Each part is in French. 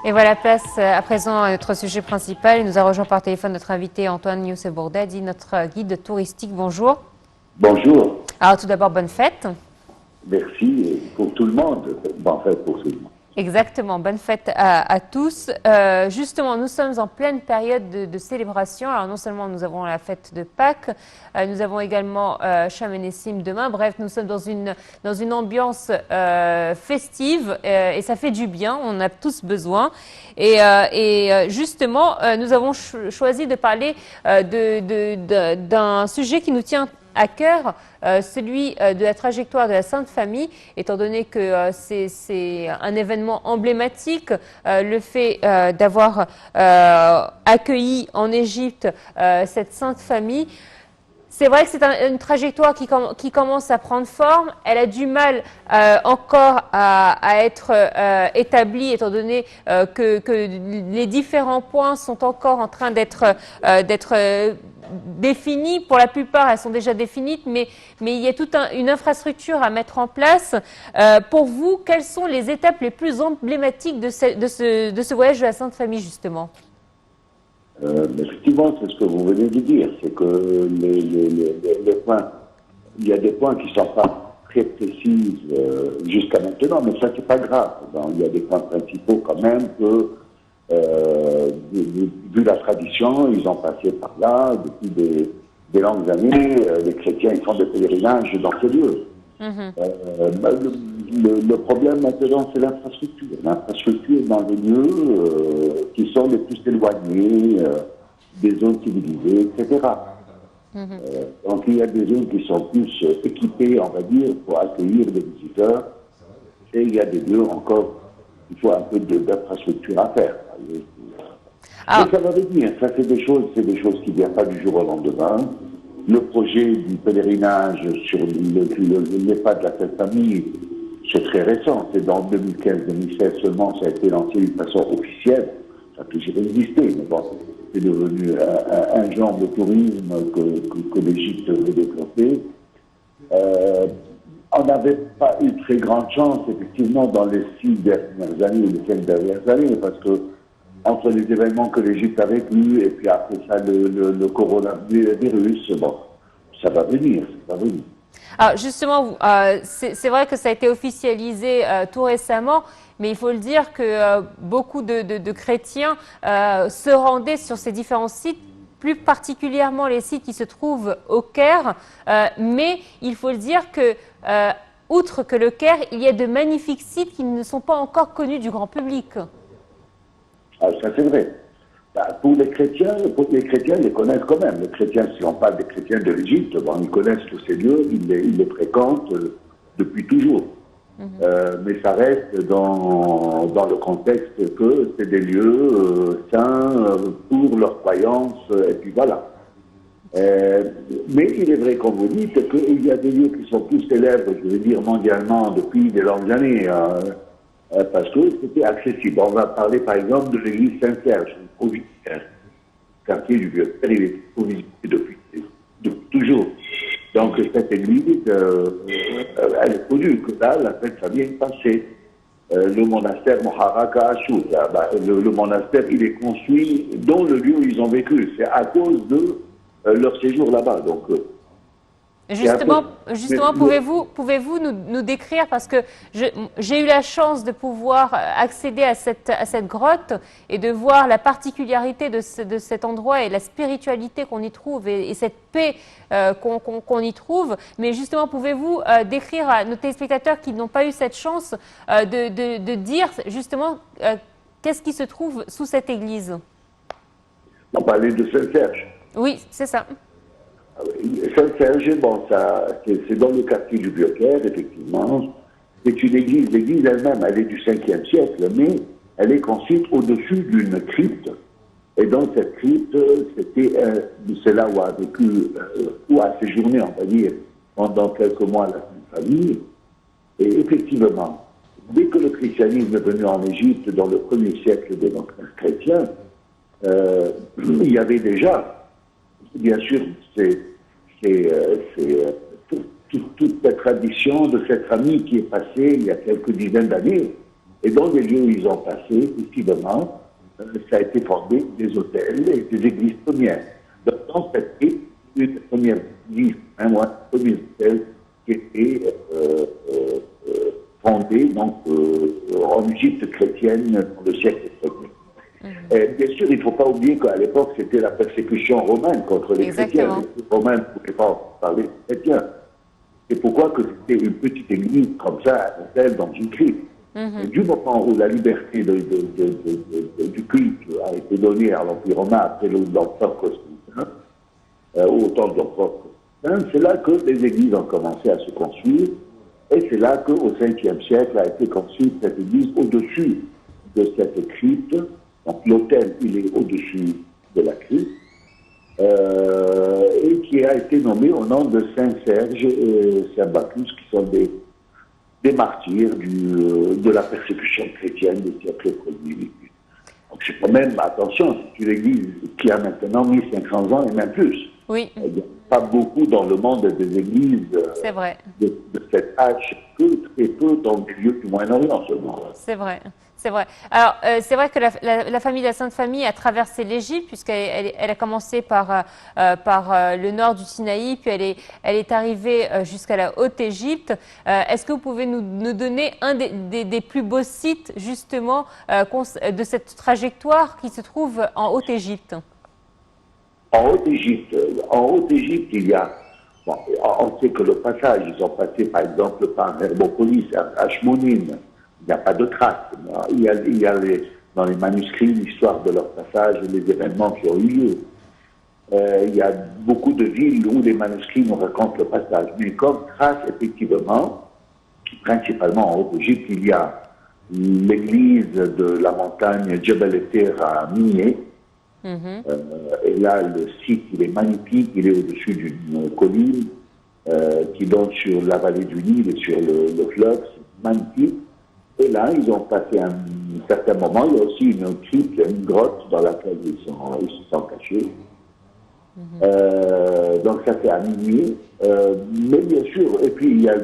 Et voilà, place à présent à notre sujet principal. Il nous a rejoint par téléphone notre invité Antoine Youssef Bourdadi, notre guide touristique. Bonjour. Bonjour, Alors tout d'abord, bonne fête. merci pour tout le monde, en fait pour tout le monde. Exactement, bonne fête à tous. Justement, nous sommes en pleine période de célébration. Alors non seulement nous avons la fête de Pâques, nous avons également Cham et Nessim demain. Bref, nous sommes dans une ambiance festive et ça fait du bien, on en a tous besoin. Justement, nous avons choisi de parler d'un sujet qui nous tient à cœur, celui de la trajectoire de la Sainte Famille, étant donné que c'est un événement emblématique, le fait d'avoir accueilli en Égypte cette Sainte Famille. C'est vrai que c'est une trajectoire qui commence à prendre forme. Elle a du mal encore à être établie, étant donné que les différents points sont encore en train d'être définies. Pour la plupart, elles sont déjà définies, mais il y a toute une infrastructure à mettre en place. Pour vous, quelles sont les étapes les plus emblématiques de ce voyage de la Sainte Famille, justement? Effectivement, c'est ce que vous venez de dire, c'est que les points, il y a des points qui ne sont pas très précis jusqu'à maintenant, mais ça, c'est pas grave. Donc, il y a des points principaux quand même que, vu la tradition, ils ont passé par là depuis des longues années. Les chrétiens, ils font des pèlerinages dans ces lieux. Le problème maintenant, c'est l'infrastructure. L'infrastructure dans les lieux qui sont les plus éloignés des zones civilisées, etc. Donc il y a des zones qui sont plus équipées, on va dire, pour accueillir les visiteurs. Et il y a des lieux encore, il faut un peu d'infrastructure à faire. Mais ça va venir. Ça, c'est des choses qui ne viennent pas du jour au lendemain. Le projet du pèlerinage sur les pas de la Sainte Famille, c'est très récent. C'est dans 2015-2016 seulement, ça a été lancé d'une façon officielle. Ça a toujours existé, mais bon, c'est devenu un genre de tourisme que l'Égypte veut développer. On n'avait pas eu très grande chance, effectivement, dans les 6 dernières années ou les 5 dernières années, parce que entre les événements que l'Égypte a vécu et puis après ça le coronavirus, bon, ça va venir, ça va venir. Alors justement, c'est vrai que ça a été officialisé tout récemment, mais il faut le dire que beaucoup de chrétiens se rendaient sur ces différents sites, plus particulièrement les sites qui se trouvent au Caire, mais il faut le dire que, outre que le Caire, il y a de magnifiques sites qui ne sont pas encore connus du grand public. Ah, ça c'est vrai. Pour les chrétiens, ils les connaissent quand même. Les chrétiens, si on parle des chrétiens de l'Égypte, bon, ils connaissent tous ces lieux, ils les fréquentent depuis toujours. Mais ça reste dans le contexte que c'est des lieux saints pour leurs croyances, et puis voilà. Mais il est vrai, comme vous dites, qu'il y a des lieux qui sont plus célèbres, je veux dire mondialement, depuis des longues années. Parce que c'était accessible. On va parler par exemple de l'église Saint-Serge, au quartier du Vieux-Père, il est visité depuis toujours. Donc cette église, elle est connue, que là, la fête, ça vient de passer. Le monastère Moharaka Ashut, le monastère, il est construit dans le lieu où ils ont vécu. C'est à cause de leur séjour là-bas. Donc, Justement, pouvez-vous nous décrire, parce que j'ai eu la chance de pouvoir accéder à cette grotte et de voir la particularité de cet endroit et la spiritualité qu'on y trouve et cette paix qu'on y trouve. Mais justement, pouvez-vous décrire à nos téléspectateurs qui n'ont pas eu cette chance de dire justement qu'est-ce qui se trouve sous cette église? On parlait de Saint-Serge. Oui, c'est ça. Saint-Serge, bon, c'est dans le quartier du Vieux-Caire, effectivement. C'est une église. L'église elle-même, elle est du 5e siècle, mais elle est construite au-dessus d'une crypte. Et dans cette crypte, c'est là où a vécu, où a séjourné, on va dire, pendant quelques mois la Sainte Famille. Et effectivement, dès que le christianisme est venu en Égypte, dans le 1er siècle de notre chrétien, il y avait déjà, bien sûr, toute la tradition de cette famille qui est passée il y a quelques dizaines d'années Et dans les lieux où ils ont passé, effectivement, ça a été fondé des hôtels et des églises premières. Donc, dans cette crypte, une première église, un premier hôtel qui était fondé donc, en Égypte chrétienne dans le siècle premier. Bien sûr, il ne faut pas oublier qu'à l'époque, c'était la persécution romaine contre les chrétiens. Les Romains ne pouvaient pas parler des chrétiens. C'est pourquoi que c'était une petite église comme ça, un hôtel dans une crypte. Et du moment où la liberté du culte a été donnée à l'Empire romain après l'empereur Constantin, au temps de l'empereur Constantin, c'est là que les églises ont commencé à se construire. Et c'est là qu'au 5e siècle a été construite cette église au-dessus de cette crypte. Donc l'autel, il est au-dessus de la crypte. Et qui a été nommé au nom de Saint Serge et Saint Bacchus, qui sont des martyrs de la persécution chrétienne du siècle premier. Donc c'est quand même, attention, c'est une église qui a maintenant 1500 ans et même plus. Oui. Il n'y a pas beaucoup dans le monde des églises vrai. De cet âge, très peu dans les lieux du Moyen-Orient seulement. C'est vrai. C'est vrai. Alors, c'est vrai que la famille de la Sainte Famille a traversé l'Égypte, puisqu'elle a commencé par le nord du Sinaï, puis elle est arrivée jusqu'à la Haute-Égypte. Est-ce que vous pouvez nous donner un des plus beaux sites, justement, de cette trajectoire qui se trouve en Haute-Égypte? En Haute-Égypte, il y a... Bon, on sait que le passage, ils ont passé, par exemple, par Hermopolis, à Shmonim. Il n'y a pas de traces. Il y a dans les manuscrits l'histoire de leur passage et les événements qui ont eu lieu. Il y a beaucoup de villes où les manuscrits nous racontent le passage. Mais comme trace, effectivement, principalement en Haute-Égypte, il y a l'église de la montagne Djebel Eter à Miné. Et là, le site, il est magnifique. Il est au-dessus d'une colline qui donne sur la vallée du Nil et sur le fleuve. C'est magnifique. Et là, ils ont passé un certain moment. Il y a aussi une crypte, une grotte dans laquelle ils se sont cachés. Donc ça, c'est à minuit. Mais bien sûr, et puis il y a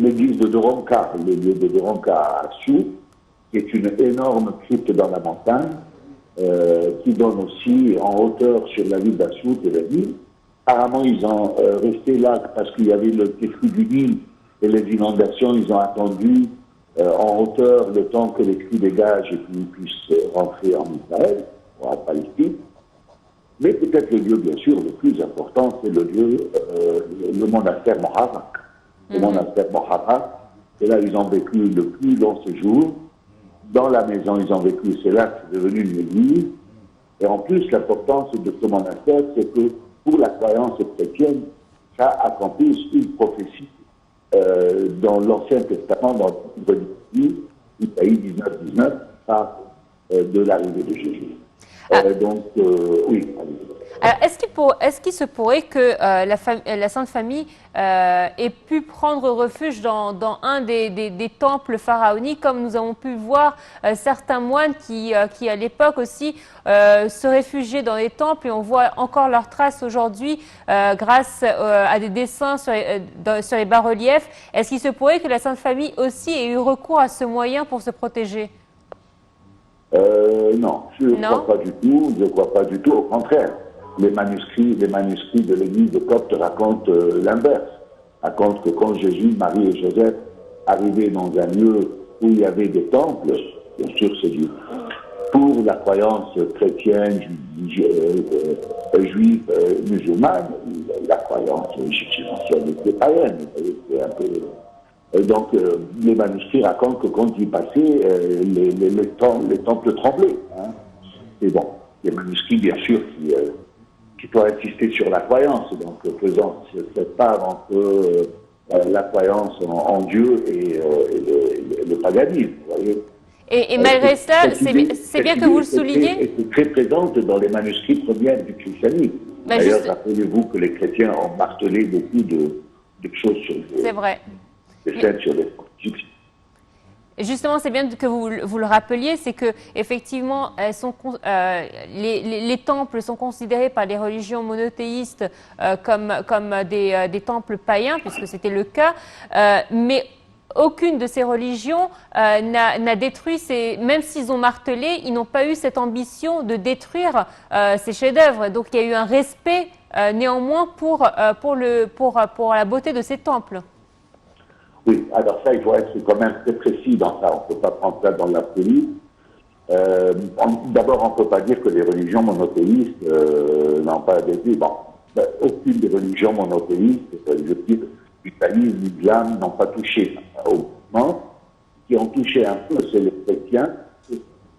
l'église de Doronka, le lieu de Doronka à Sou, qui est une énorme crypte dans la montagne, qui donne aussi en hauteur sur la ville d'Assout et la ville. Apparemment, ils ont resté là parce qu'il y avait le flux du Nil et les inondations, ils ont attendu en hauteur le temps que les crues dégagent et qu'ils puissent rentrer en Israël, ou en Palestine. Mais peut-être le lieu, bien sûr, le plus important, c'est le lieu, le monastère Moharak. Le monastère Moharak, et là, ils ont vécu le plus long séjour. Dans la maison, ils ont vécu, c'est là que c'est devenu une église. Et en plus, l'importance de ce monastère, c'est que pour la croyance chrétienne, ça accomplit une prophétie dans l'Ancien Testament, dans le livre d'Isaïe, Isaïe 19, parle de l'arrivée de Jésus. Donc, oui. Alors, est-ce qu'il se pourrait que la Sainte Famille ait pu prendre refuge dans un des temples pharaoniques, comme nous avons pu voir certains moines qui à l'époque aussi, se réfugiaient dans les temples, et on voit encore leurs traces aujourd'hui grâce à des dessins sur les bas-reliefs. Est-ce qu'il se pourrait que la Sainte Famille aussi ait eu recours à ce moyen pour se protéger? Non, je ne crois pas du tout, au contraire. Les manuscrits de l'église de Copte racontent l'inverse. Racontent que quand Jésus, Marie et Joseph arrivaient dans un lieu où il y avait des temples, bien sûr c'est Dieu, pour la croyance chrétienne, juive, musulmane, la croyance ancienne était païenne. C'est un peu... Et donc, les manuscrits racontent que quand ils passaient, les temples tremblaient. Hein. Et bon, les manuscrits, bien sûr, qui doivent insister sur la croyance, donc faisant cette part entre la croyance en Dieu et le paganisme. Vous voyez. Et malgré cela, c'est bien que vous le soulignez. C'est très présente dans les manuscrits premiers du christianisme. D'ailleurs, rappelez-vous que les chrétiens ont martelé beaucoup de choses sur C'est vrai. sur les Égyptiens. Et justement, c'est bien que vous le rappeliez, c'est que effectivement, les temples sont considérés par les religions monothéistes comme des temples païens, puisque c'était le cas, mais aucune de ces religions n'a détruit même s'ils ont martelé, ils n'ont pas eu cette ambition de détruire ces chefs-d'œuvre. Donc il y a eu un respect néanmoins pour la beauté de ces temples. Oui, alors ça, il faut être quand même très précis dans ça. On ne peut pas prendre ça dans l'absolu. D'abord, on ne peut pas dire que les religions monothéistes n'ont pas vécu. Bon, aucune des religions monothéistes, je veux dire, l'Italie, l'islam, n'ont pas touché au mouvement. Qui ont touché un peu, c'est les chrétiens.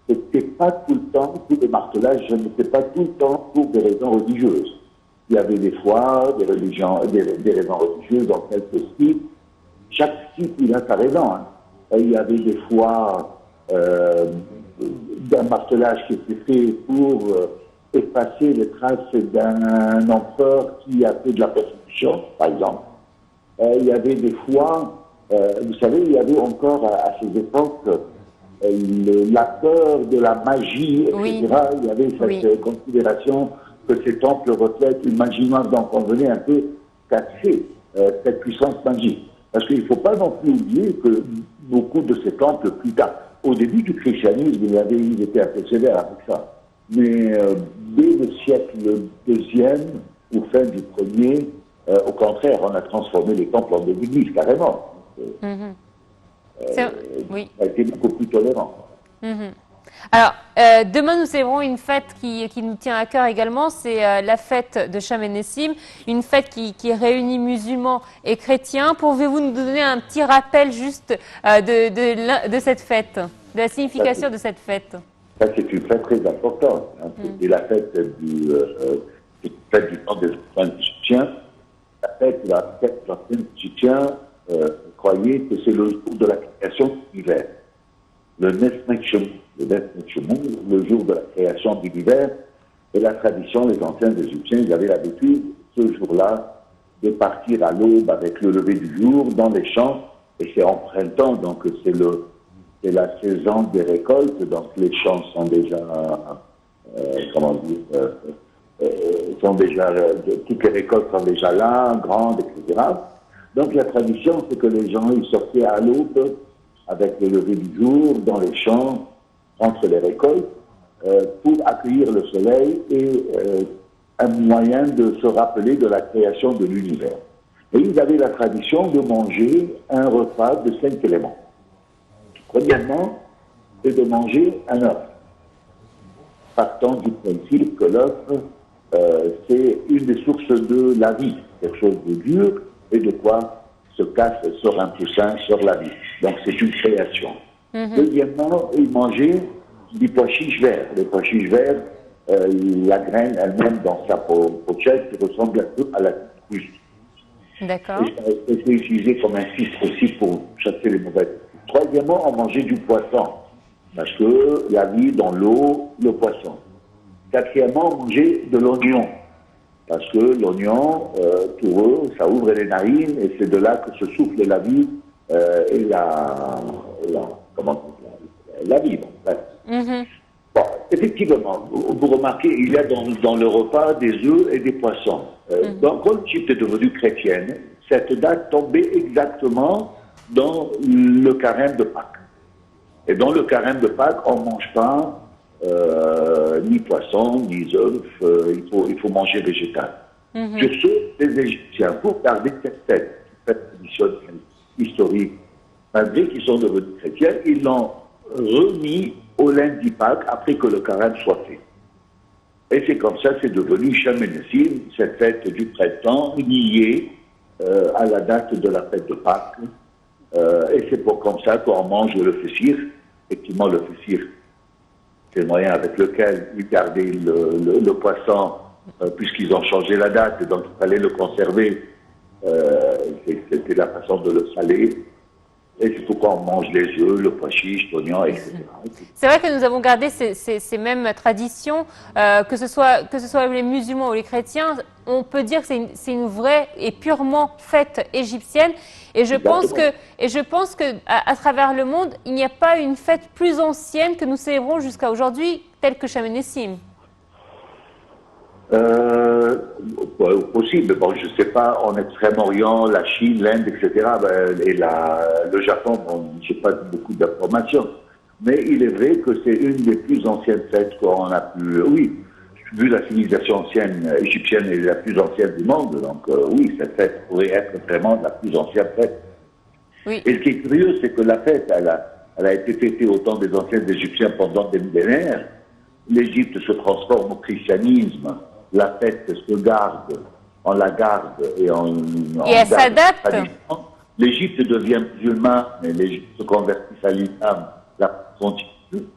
C'était pas tout le temps, tout le martelage, je n'étais pas tout le temps pour des raisons religieuses. Il y avait des fois des raisons religieuses dans quelques sites. Chaque site, il a sa raison. Hein. Et il y avait des fois d'un martelage qui était fait pour effacer les traces d'un empereur qui a fait de la persécution, par exemple. Il y avait des fois, vous savez, il y avait encore à ces époques la peur de la magie, etc. Oui. Il y avait cette considération que ces temples reflètent une magie noire, donc on venait un peu casser cette puissance magique. Parce qu'il ne faut pas non plus oublier que beaucoup de ces temples, plus tard, au début du christianisme, ils étaient un peu sévères avec ça. Mais dès le siècle deuxième, ou fin du premier, au contraire, on a transformé les temples en des églises, carrément. Oui. Ça a été beaucoup plus tolérant. Alors, demain, nous célébrons une fête qui nous tient à cœur également, c'est la fête de Cham el-Nessim, une fête qui réunit musulmans et chrétiens. Pouvez-vous nous donner un petit rappel juste de cette fête, de la signification de cette fête? Ça, c'est une fête très importante. Hein. C'est la fête du temps des anciens égyptiens. La fête de l'ancien égyptien croyait que c'est le jour de la création de l'univers. Le Nesmek Shemou, le jour de la création de l'univers, et la tradition, les anciens Égyptiens, ils avaient l'habitude, ce jour-là, de partir à l'aube avec le lever du jour dans les champs, et c'est en printemps, donc c'est la saison des récoltes, donc les champs sont déjà, toutes les récoltes sont déjà là, grandes, etc. Donc la tradition, c'est que les gens, ils sortaient à l'aube, avec le lever du jour, dans les champs, entre les récoltes, pour accueillir le soleil et un moyen de se rappeler de la création de l'univers. Et ils avaient la tradition de manger un repas de 5 éléments. Premièrement, c'est de manger un œuf, partant du principe que l'œuf, c'est une des sources de la vie, quelque chose de dur et de quoi se casse sur un poussin, sur la vie. Donc c'est une création. Deuxièmement, ils mangeaient du pois chiche vert. Le pois chiche vert, la graine elle-même dans sa pochette ressemble un peu à la cuisse. D'accord. Et c'est utilisé comme un filtre aussi pour chasser les mauvaises. Troisièmement, on mangeait du poisson, parce que la vie dans l'eau, le poisson. Quatrièmement, on mangeait de l'oignon, parce que l'oignon, pour eux, ça ouvre les narines et c'est de là que se souffle la vie et la vie. Bon, effectivement, vous remarquez, il y a dans le repas des œufs et des poissons. Donc, quand l'Égypte est devenue chrétienne, cette date tombait exactement dans le carême de Pâques. Et dans le carême de Pâques, on ne mange pas ni poisson, ni œufs, il faut manger végétal. Sur ce, les Égyptiens, pour garder cette tradition historique, malgré qu'ils sont devenus chrétiens, ils l'ont remis au lundi Pâques après que le carême soit fait. Et c'est comme ça que c'est devenu Cham el-Nessim, cette fête du printemps liée à la date de la fête de Pâques. Et c'est comme ça qu'on mange le fessir. Effectivement, le fessir, c'est le moyen avec lequel ils gardaient le poisson, puisqu'ils ont changé la date, donc il fallait le conserver. C'était la façon de le saler. Et c'est pourquoi on mange les œufs, le pois chiche, l'oignon, etc. C'est vrai que nous avons gardé ces mêmes traditions, que ce soit les musulmans ou les chrétiens. On peut dire que c'est une vraie et purement fête égyptienne. Et je pense que à travers le monde, il n'y a pas une fête plus ancienne que nous célébrons jusqu'à aujourd'hui, telle que Cham el-Nessim. Euh, Possible. Bon, je ne sais pas, en Extrême-Orient, la Chine, l'Inde, etc., et le Japon, bon, je n'ai pas beaucoup d'informations. Mais il est vrai que c'est une des plus anciennes fêtes qu'on a pu... Oui, vu la civilisation ancienne égyptienne est la plus ancienne du monde, donc oui, cette fête pourrait être vraiment la plus ancienne fête. Oui. Et ce qui est curieux, c'est que la fête, elle a été fêtée au temps des anciens Égyptiens pendant des millénaires. L'Égypte se transforme au christianisme. La fête se garde, on la garde et on Et elle garde la s'adapte. tradition. L'Égypte devient musulmane, mais l'Égypte se convertit à l'islam. La continue.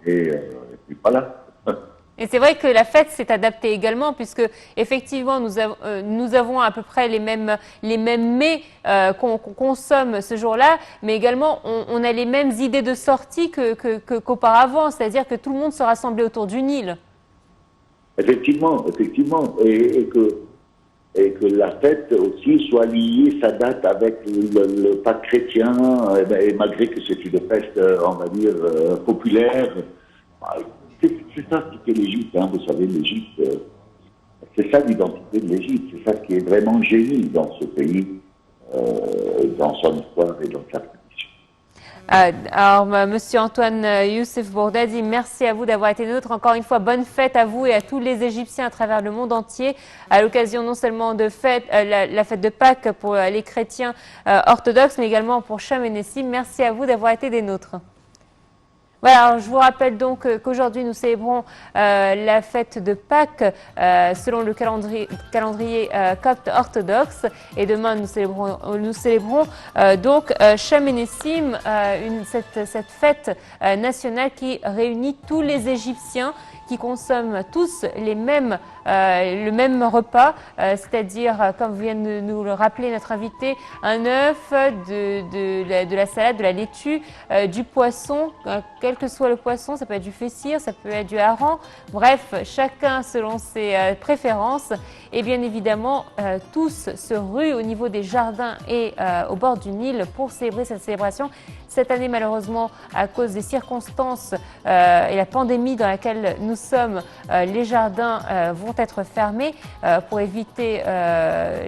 Et puis voilà. Et c'est vrai que la fête s'est adaptée également, puisque effectivement nous avons à peu près les mêmes mets qu'on consomme ce jour-là, mais également on a les mêmes idées de sortie qu'auparavant, c'est-à-dire que tout le monde se rassemblait autour du Nil. Effectivement, effectivement. Et que la fête aussi soit liée, sa date avec le Pâques chrétien, et malgré que c'est une fête, on va dire, populaire. C'est ça ce qu'est l'Égypte, hein, vous savez, l'Égypte, c'est ça l'identité de l'Égypte, c'est ça qui est vraiment génie dans ce pays, dans son histoire et dans sa tradition. Alors, Monsieur Antoine Youssef Bourda dit merci à vous d'avoir été nôtre. Encore une fois, bonne fête à vous et à tous les Égyptiens à travers le monde entier, à l'occasion non seulement de la fête de Pâques pour les chrétiens orthodoxes, mais également pour Cham et Nessim. Merci à vous d'avoir été des nôtres. Voilà, alors je vous rappelle donc qu'aujourd'hui nous célébrons la fête de Pâques selon le calendrier copte orthodoxe, et demain nous célébrons donc Cham et Nessim, cette fête nationale qui réunit tous les Égyptiens qui consomment tous le même repas, c'est-à-dire, comme vient de nous le rappeler notre invité, un œuf, de la salade, de la laitue, du poisson, quel que soit le poisson, ça peut être du fessir, ça peut être du hareng, bref, chacun selon ses préférences. Et bien évidemment, tous se ruent au niveau des jardins et au bord du Nil pour célébrer cette célébration. Cette année, malheureusement, à cause des circonstances et la pandémie dans laquelle nous sommes, les jardins vont être fermés pour éviter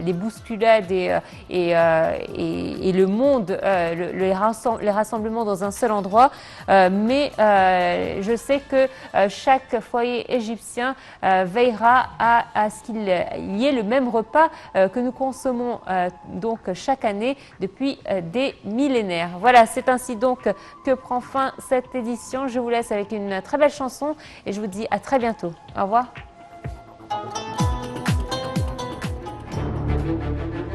les bousculades et le monde, les rassemblements dans un seul endroit. Mais je sais que chaque foyer égyptien veillera à ce qu'il y ait le même repas que nous consommons donc chaque année depuis des millénaires. Voilà, c'est ainsi donc que prend fin cette édition. Je vous laisse avec une très belle chanson et je vous dis à très bientôt. Au revoir.